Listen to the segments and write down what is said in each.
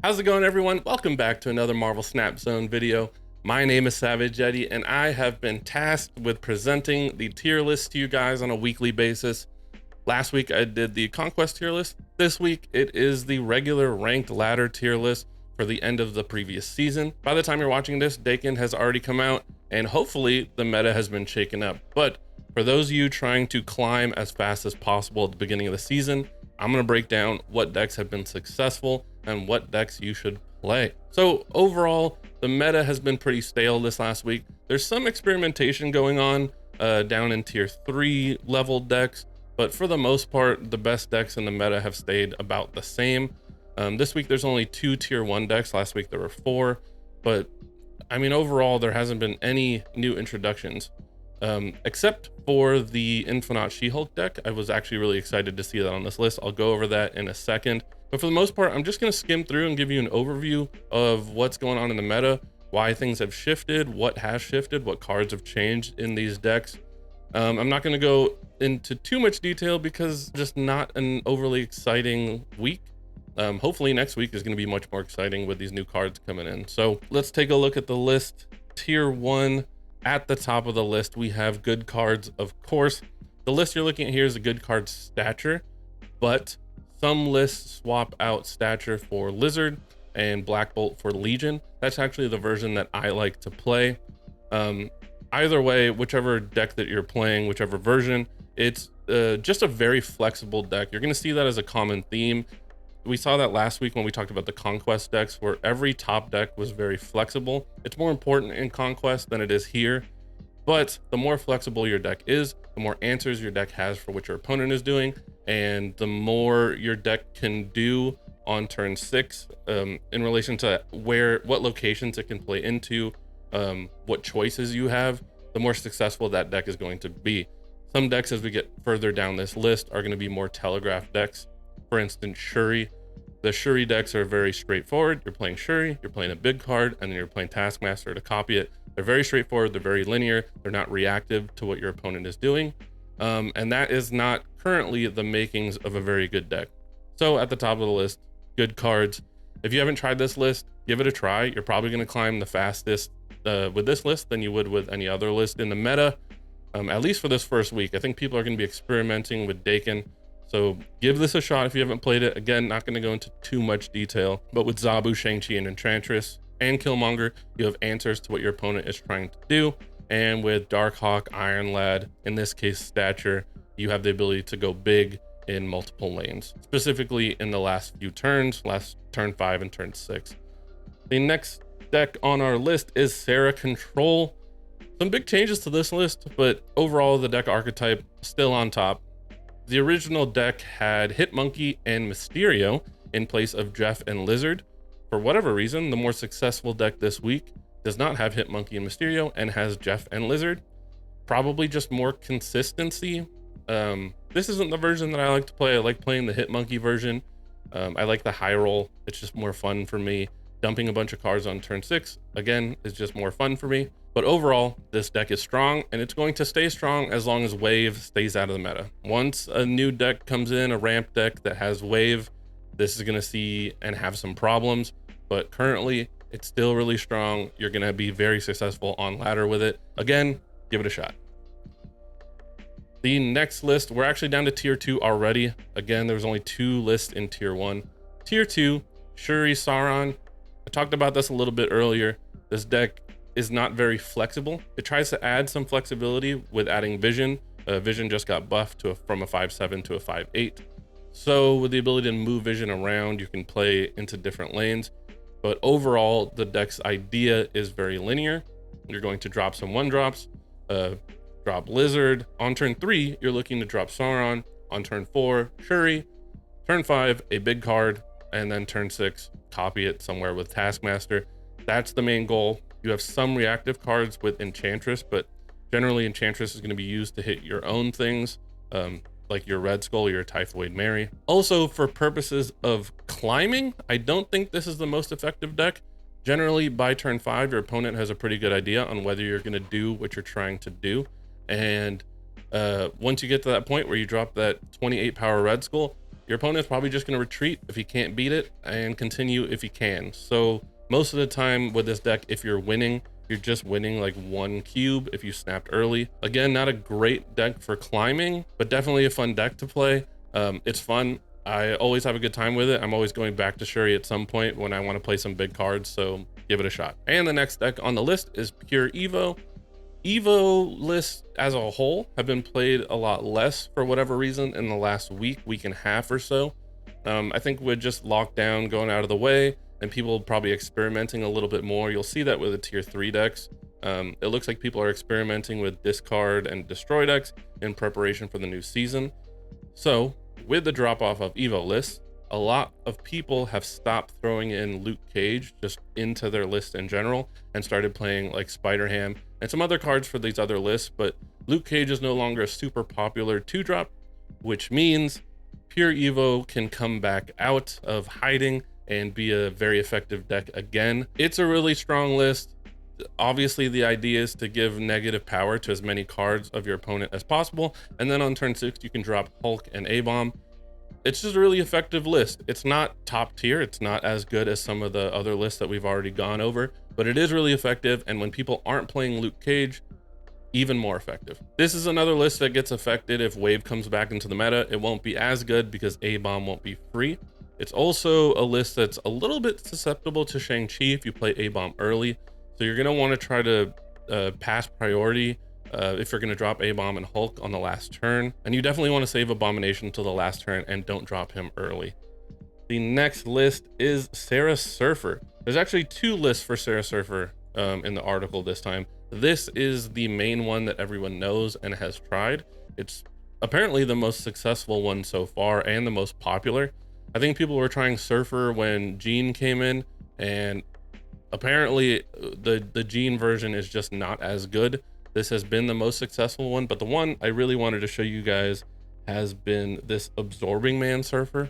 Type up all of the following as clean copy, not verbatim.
How's it going, everyone? Welcome back to another Marvel Snap Zone video. My name is SavageYeti, and I have been tasked with presenting the tier list to you guys on a weekly basis. Last week I did the Conquest tier list. This week it is the regular ranked ladder tier list for the end of the previous season. By the time you're watching this, Dakin has already come out, and hopefully the meta has been shaken up. But for those of you trying to climb as fast as possible at the beginning of the season, I'm going to break down what decks have been successful and what decks you should play. So overall, the meta has been pretty stale this last week. There's some experimentation going on down in tier 3 level decks, but for the most part, the best decks in the meta have stayed about the same. This week, there's only 2 tier 1 decks. Last week, there were 4, but I mean, overall, there hasn't been any new introductions. Except for the Infinite SheHulk deck. I was actually really excited to see that on this list. I'll go over that in a second. But for the most part, I'm just going to skim through and give you an overview of what's going on in the meta, why things have shifted, what has shifted, what cards have changed in these decks. I'm not going to go into too much detail because just not an overly exciting week. Hopefully next week is going to be much more exciting with these new cards coming in. So let's take a look at the list. Tier 1. At the top of the list, we have good cards, of course. The list you're looking at here is a good card stature, but some lists swap out stature for Lizard and Black Bolt for Legion. That's actually the version that I like to play. Either way, whichever deck that you're playing, whichever version, it's just a very flexible deck. You're going to see that as a common theme. We saw that last week when we talked about the Conquest decks, where every top deck was very flexible. It's more important in Conquest than it is here, but the more flexible your deck is, the more answers your deck has for what your opponent is doing, and the more your deck can do on turn 6 in relation to what locations it can play into, what choices you have, the more successful that deck is going to be. Some decks, as we get further down this list, are going to be more telegraph decks. For instance, Shuri. The Shuri decks are very straightforward. You're playing Shuri, you're playing a big card, and then you're playing Taskmaster to copy it. They're very straightforward, they're very linear, they're not reactive to what your opponent is doing. And that is not currently the makings of a very good deck. So at the top of the list, good cards. If you haven't tried this list, give it a try. You're probably going to climb the fastest with this list than you would with any other list in the meta, at least for this first week. I think people are going to be experimenting with Dakin. So give this a shot if you haven't played it. Again, not going to go into too much detail, but with Zabu, Shang-Chi, and Enchantress and Killmonger, you have answers to what your opponent is trying to do. And with Darkhawk, Iron Lad, in this case Stature, you have the ability to go big in multiple lanes, specifically in the last few turns, last turn 5 and turn 6. The next deck on our list is Thanos Control. Some big changes to this list, but overall the deck archetype still on top. The original deck had Hitmonkey and Mysterio in place of Jeff and Lizard. For whatever reason, the more successful deck this week does not have Hitmonkey and Mysterio and has Jeff and Lizard. Probably just more consistency. This isn't the version that I like to play. I like playing the Hitmonkey version. I like the high roll. It's just more fun for me. Dumping a bunch of cards on turn 6, again, is just more fun for me. But overall, this deck is strong, and it's going to stay strong as long as Wave stays out of the meta. Once a new deck comes in, a ramp deck that has Wave, this is going to see and have some problems. But currently, it's still really strong. You're going to be very successful on ladder with it. Again, give it a shot. The next list, we're actually down to tier 2 already. Again, there was only 2 lists in tier 1. Tier 2, Shuri, Sauron. I talked about this a little bit earlier. This deck is not very flexible. It tries to add some flexibility with adding Vision. Vision just got buffed from a 5/7 to a 5/8. So with the ability to move Vision around, you can play into different lanes. But overall, the deck's idea is very linear. You're going to drop some 1-drops, drop Lizard. On turn 3, you're looking to drop Sauron. On turn 4, Shuri. Turn 5, a big card. And then turn 6, copy it somewhere with Taskmaster. That's the main goal. You have some reactive cards with Enchantress, but generally Enchantress is going to be used to hit your own things, like your Red Skull, your Typhoid Mary. Also, for purposes of climbing, I don't think this is the most effective deck. Generally, by turn 5, your opponent has a pretty good idea on whether you're going to do what you're trying to do. And once you get to that point where you drop that 28 power Red Skull, your opponent's probably just going to retreat if he can't beat it and continue if he can. So most of the time with this deck, if you're winning, you're just winning like 1 cube if you snapped early. Again, not a great deck for climbing, but definitely a fun deck to play. It's fun. I always have a good time with it. I'm always going back to Shuri at some point when I want to play some big cards, so give it a shot. And the next deck on the list is Pure Evo. Evo lists as a whole have been played a lot less for whatever reason in the last week and a half or so. I think with just lockdown going out of the way and people probably experimenting a little bit more, you'll see that with the tier 3 decks. It looks like people are experimenting with discard and destroy decks in preparation for the new season. So with the drop off of Evo lists, a lot of people have stopped throwing in Luke Cage just into their list in general and started playing like Spider-Ham and some other cards for these other lists. But Luke Cage is no longer a super popular 2-drop, which means Pure Evo can come back out of hiding and be a very effective deck again. It's a really strong list. Obviously the idea is to give negative power to as many cards of your opponent as possible, and then on turn 6 you can drop Hulk and A-Bomb. It's just a really effective list. It's not top tier, it's not as good as some of the other lists that we've already gone over, but it is really effective, and when people aren't playing Luke Cage, even more effective. This is another list that gets affected if Wave comes back into the meta. It won't be as good because A-Bomb won't be free. It's also a list that's a little bit susceptible to Shang-Chi if you play A-Bomb early. So you're going to want to try to pass priority if you're going to drop A-Bomb and Hulk on the last turn. And you definitely want to save Abomination until the last turn and don't drop him early. The next list is Sarah Surfer. There's actually 2 lists for Sarah Surfer in the article this time. This is the main one that everyone knows and has tried. It's apparently the most successful one so far and the most popular. I think people were trying Surfer when Jean came in, and apparently the Jean version is just not as good. This has been the most successful one, but the one I really wanted to show you guys has been this Absorbing Man Surfer.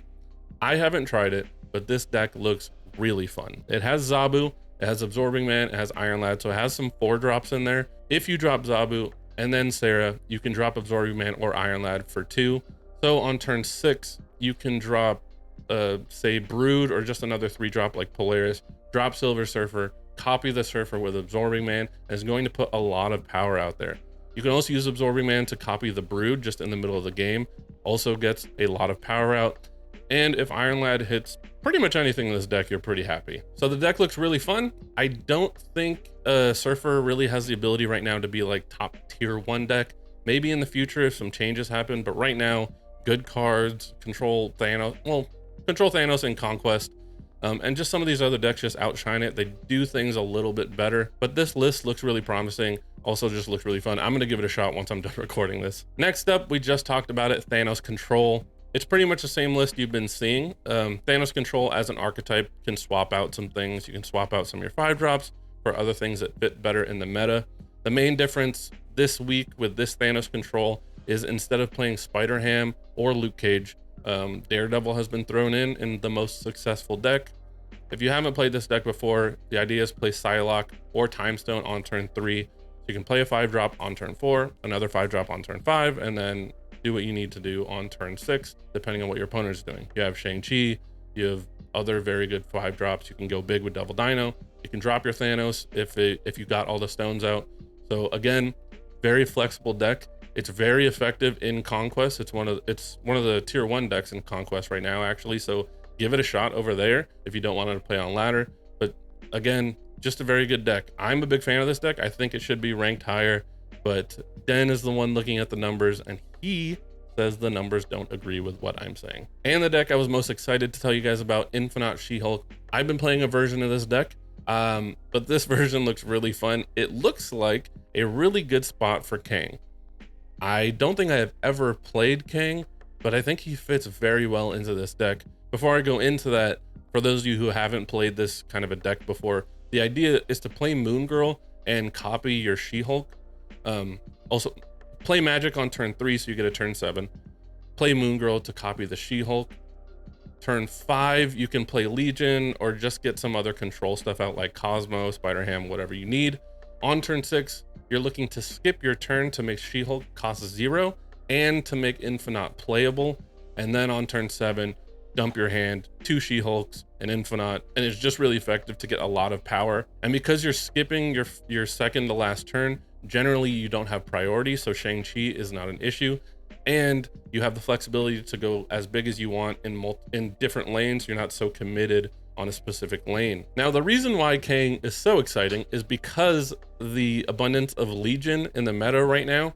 I haven't tried it, but this deck looks really fun. It has Zabu, it has Absorbing Man, it has Iron Lad, so it has some 4-drops in there. If you drop Zabu and then Sarah, you can drop Absorbing Man or Iron Lad for 2. So on turn 6, you can drop say Brood or just another 3-drop like Polaris, drop Silver Surfer, copy the Surfer with Absorbing Man, and it's going to put a lot of power out there. You can also use Absorbing Man to copy the Brood just in the middle of the game, also gets a lot of power out. And if Iron Lad hits pretty much anything in this deck, you're pretty happy. So the deck looks really fun. I don't think Surfer really has the ability right now to be like top tier 1 deck. Maybe in the future if some changes happen, but right now, good cards, control Thanos, well, control Thanos and Conquest, and just some of these other decks just outshine it. They do things a little bit better, but this list looks really promising. Also just looks really fun. I'm going to give it a shot once I'm done recording this. Next up, we just talked about it, Thanos Control. It's pretty much the same list you've been seeing. Thanos Control as an archetype can swap out some things. You can swap out some of your 5-drops for other things that fit better in the meta. The main difference this week with this Thanos Control is instead of playing Spider-Ham or Luke Cage, Daredevil has been thrown in the most successful deck. If you haven't played this deck before, the idea is play Psylocke or Timestone on turn 3. So you can play a 5-drop on turn 4, another 5-drop on turn 5, and then do what you need to do on turn 6, depending on what your opponent is doing. You have Shang-Chi, you have other very good 5-drops. You can go big with Double Dino. You can drop your Thanos if you got all the stones out. So again, very flexible deck. It's very effective in Conquest. It's one of the tier 1 decks in Conquest right now, actually. So give it a shot over there if you don't want to play on ladder. But again, just a very good deck. I'm a big fan of this deck. I think it should be ranked higher, but Den is the one looking at the numbers, and he says the numbers don't agree with what I'm saying. And the deck I was most excited to tell you guys about, Infinite SheHulk. I've been playing a version of this deck, but this version looks really fun. It looks like a really good spot for Kang. I don't think I have ever played Kang, but I think he fits very well into this deck. Before I go into that, for those of you who haven't played this kind of a deck before, the idea is to play Moon Girl and copy your SheHulk. Also, play Magic on turn 3 so you get a turn 7. Play Moon Girl to copy the SheHulk. Turn 5, you can play Legion or just get some other control stuff out like Cosmo, Spider-Ham, whatever you need. On turn 6, you're looking to skip your turn to make SheHulk cost 0 and to make Infinite playable. and then on turn 7, dump your hand, 2 SheHulks, an Infinite, and it's just really effective to get a lot of power. And because you're skipping your second to last turn, generally you don't have priority, so Shang-Chi is not an issue. And you have the flexibility to go as big as you want in different lanes. You're not so committed on a specific lane. Now, the reason why Kang is so exciting is because the abundance of Legion in the meta right now.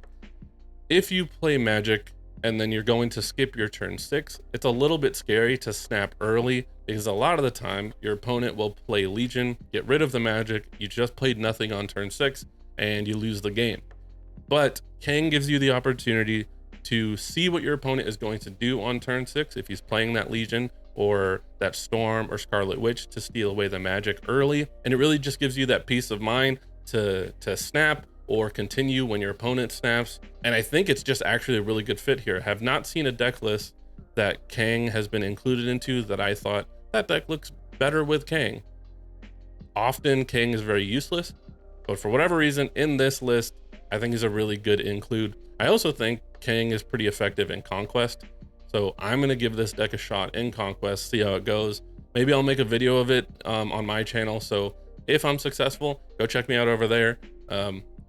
If you play Magic and then you're going to skip your turn 6, it's a little bit scary to snap early, because a lot of the time your opponent will play Legion, get rid of the Magic, you just played nothing on turn 6, and you lose the game. But Kang gives you the opportunity to see what your opponent is going to do on turn 6 if he's playing that Legion or that Storm or Scarlet Witch to steal away the Magic early. And it really just gives you that peace of mind to snap or continue when your opponent snaps. And I think it's just actually a really good fit here. I have not seen a deck list that Kang has been included into that I thought that deck looks better with Kang. Often Kang is very useless, but for whatever reason in this list, I think he's a really good include. I also think Kang is pretty effective in Conquest, so I'm going to give this deck a shot in Conquest, see how it goes. Maybe I'll make a video of it on my channel, so if I'm successful, go check me out over there.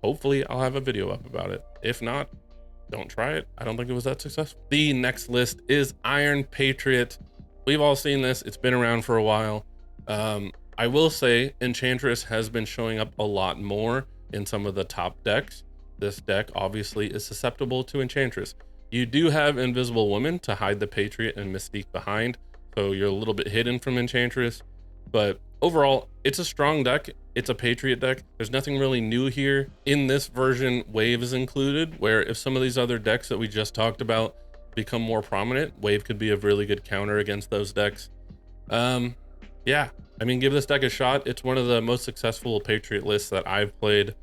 Hopefully I'll have a video up about it. If not, don't try it. I don't think it was that successful. The next list is Iron Patriot. We've all seen this. It's been around for a while. I will say Enchantress has been showing up a lot more in some of the top decks. This deck obviously is susceptible to Enchantress. You do have Invisible Woman to hide the Patriot and Mystique behind, so you're a little bit hidden from Enchantress. But overall, it's a strong deck. It's a Patriot deck. There's nothing really new here. In this version, Wave is included, where if some of these other decks that we just talked about become more prominent, Wave could be a really good counter against those decks. Yeah, I mean, give this deck a shot. It's one of the most successful Patriot lists that I've played.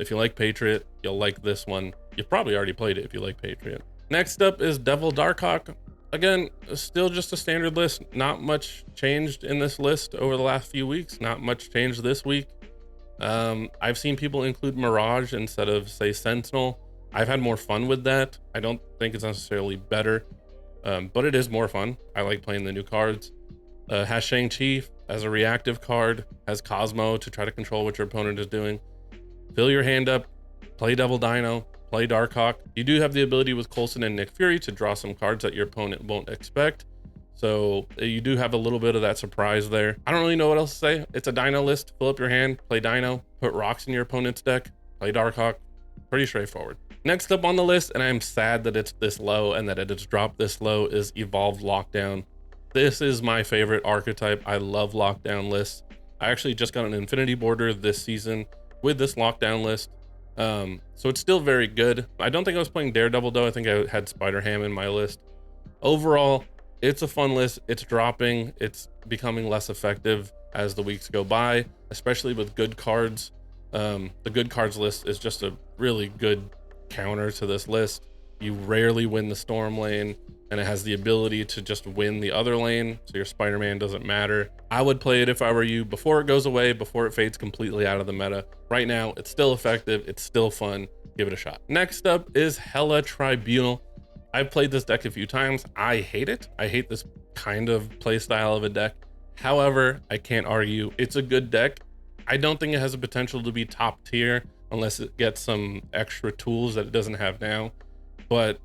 If you like Patriot, you'll like this one. You've probably already played it if you like Patriot. Next up is Devil Darkhawk. Again, still just a standard list. Not much changed in this list over the last few weeks. Not much changed this week. I've seen people include Mirage instead of, say, Sentinel. I've had more fun with that. I don't think it's necessarily better, but it is more fun. I like playing the new cards. Has Shang-Chi as a reactive card, has Cosmo to try to control what your opponent is doing. Fill your hand up, play Devil Dino, play Darkhawk. You do have the ability with Coulson and Nick Fury to draw some cards that your opponent won't expect. So you do have a little bit of that surprise there. I don't really know what else to say. It's a Dino list. Fill up your hand, play Dino, put rocks in your opponent's deck, play Darkhawk. Pretty straightforward. Next up on the list, and I'm sad that it's this low and that it has dropped this low, is Evolved Lockdown. This is my favorite archetype. I love lockdown lists. I actually just got an Infinity border this season with this lockdown list. So it's still very good. I don't think I was playing Daredevil though. I think I had Spider-Ham in my list. Overall, it's a fun list. It's dropping. It's becoming less effective as the weeks go by, especially with good cards. The good cards list is just a really good counter to this list. You rarely win the Storm lane, and it has the ability to just win the other lane, so your Spider-Man doesn't matter. I would play it if I were you before it goes away, before it fades completely out of the meta. Right now, it's still effective. It's still fun. Give it a shot. Next up is Hela Tribunal. I've played this deck a few times. I hate it. I hate this kind of play style of a deck. However, I can't argue. It's a good deck. I don't think it has the potential to be top tier unless it gets some extra tools that it doesn't have now. But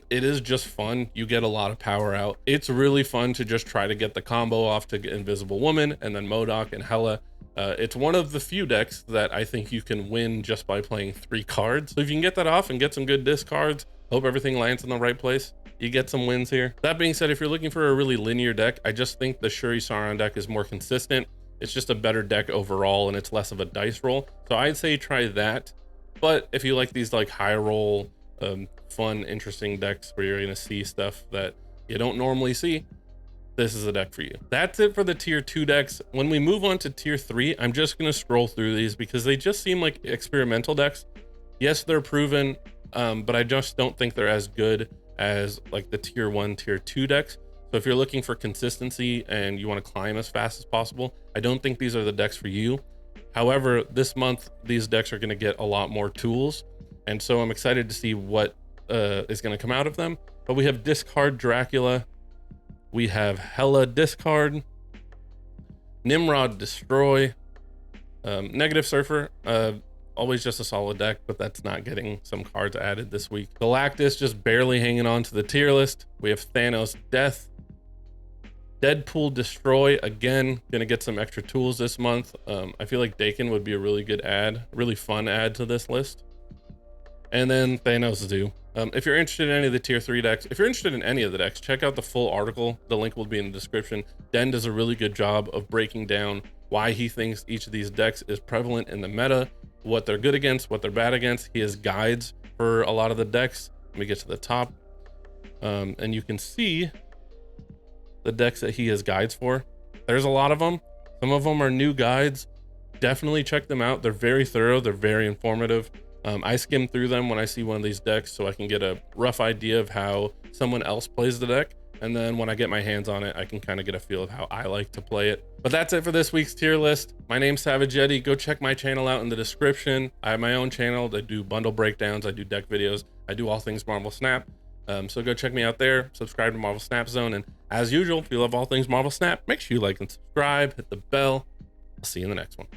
it is just fun. You get a lot of power out. It's really fun to just try to get the combo off to get Invisible Woman and then MODOK and Hela. It's one of the few decks that I think you can win just by playing 3 cards. So if you can get that off and get some good discards, hope everything lands in the right place, you get some wins here. That being said, if you're looking for a really linear deck, I just think the Shuri Sauron deck is more consistent. It's just a better deck overall, and it's less of a dice roll. So I'd say try that. But if you like these like high roll, fun, interesting decks where you're going to see stuff that you don't normally see, this is a deck for you. That's it for the tier 2 decks. When we move on to tier 3, I'm just going to scroll through these because they just seem like experimental decks. Yes, they're proven, but I just don't think they're as good as like the tier 1, tier 2 decks. So if you're looking for consistency and you want to climb as fast as possible, I don't think these are the decks for you. However, this month, these decks are going to get a lot more tools. And so I'm excited to see what is going to come out of them. But we have discard Dracula. We have Hela discard. Nimrod destroy. Negative Surfer. Always just a solid deck, but that's not getting some cards added this week. Galactus just barely hanging on to the tier list. We have Thanos death. Deadpool destroy, again, gonna get some extra tools this month. I feel like Dakin would be a really good add, really fun add to this list. And then Thanos do. If you're interested in any of the tier 3 decks, if you're interested in any of the decks, check out the full article. The link will be in the description. Den does a really good job of breaking down why he thinks each of these decks is prevalent in the meta, what they're good against, what they're bad against. He has guides for a lot of the decks. Let me get to the top. And you can see the decks that he has guides for. There's a lot of them. Some of them are new guides. Definitely check them out. They're very thorough. They're very informative. I skim through them when I see one of these decks so I can get a rough idea of how someone else plays the deck. And then when I get my hands on it, I can kind of get a feel of how I like to play it. But that's it for this week's tier list. My name's SavageYeti. Go check my channel out in the description. I have my own channel that do bundle breakdowns. I do deck videos. I do all things Marvel Snap. So go check me out there. Subscribe to Marvel Snap Zone. And as usual, if you love all things Marvel Snap, make sure you like and subscribe, hit the bell. I'll see you in the next one.